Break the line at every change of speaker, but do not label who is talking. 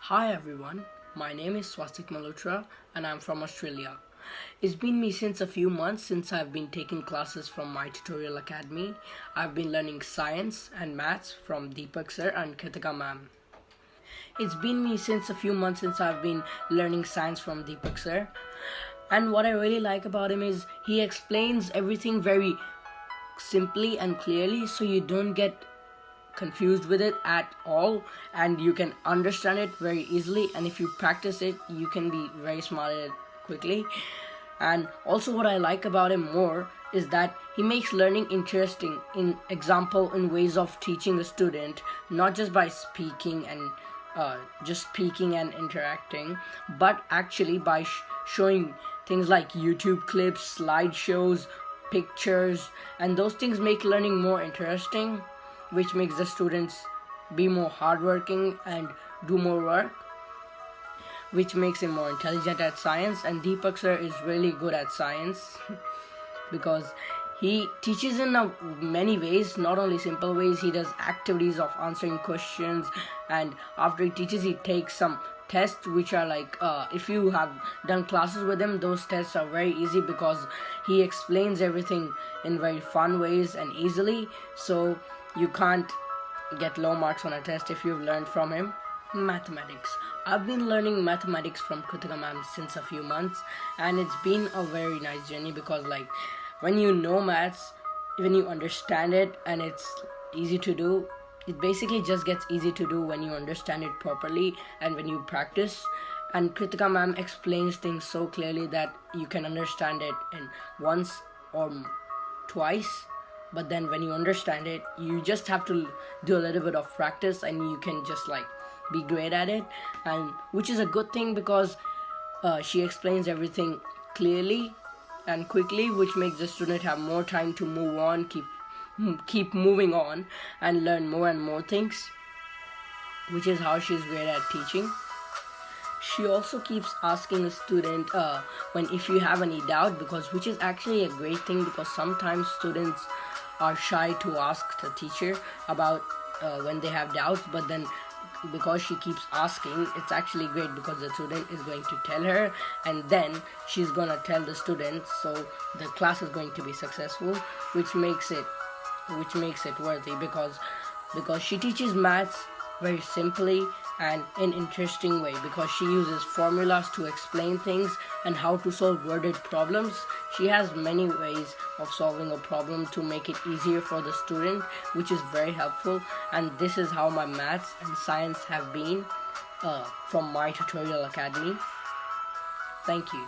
Hi everyone, my name is Swastik Malhotra and I'm from Australia. It's been me since a few months since I've been taking classes from my tutorial academy. I've been learning science and maths from Deepak sir and Kritika ma'am. It's been me since a few months since I've been learning science from Deepak sir. And what I really like about him is he explains everything very simply and clearly so you don't get confused with it at all, and you can understand it very easily, and if you practice it you can be very smart at it quickly. And also what I like about him more is that he makes learning interesting in ways of teaching a student, not just by speaking and just speaking and interacting, but actually by showing things like YouTube clips, slideshows, pictures, and those things make learning more interesting, which makes the students be more hardworking and do more work, which makes him more intelligent at science. And Deepak sir is really good at science because he teaches in many ways, not only simple ways. He does activities of answering questions, and after he teaches he takes some tests which are like, if you have done classes with him, those tests are very easy because he explains everything in very fun ways and easily, so you can't get low marks on a test if you've learned from him. Mathematics. I've been learning mathematics from Kritika ma'am since a few months, and it's been a very nice journey because when you know maths, when you understand it and it's easy to do, it basically just gets easy to do when you understand it properly and when you practice. And Kritika ma'am explains things so clearly that you can understand it in once or twice, but then when you understand it you just have to do a little bit of practice and you can just be great at it, and which is a good thing because she explains everything clearly and quickly, which makes the student have more time to move on, keep moving on and learn more and more things, which is how she's great at teaching. She also keeps asking the student if you have any doubt, which is actually a great thing because sometimes students are shy to ask the teacher about when they have doubts, but then because she keeps asking, it's actually great because the student is going to tell her and then she's gonna tell the student, so the class is going to be successful, which makes it worthy because she teaches maths very simply and in interesting way, because she uses formulas to explain things and how to solve worded problems. She has many ways of solving a problem to make it easier for the student, which is very helpful. And this is how my maths and science have been from my tutorial academy. Thank you.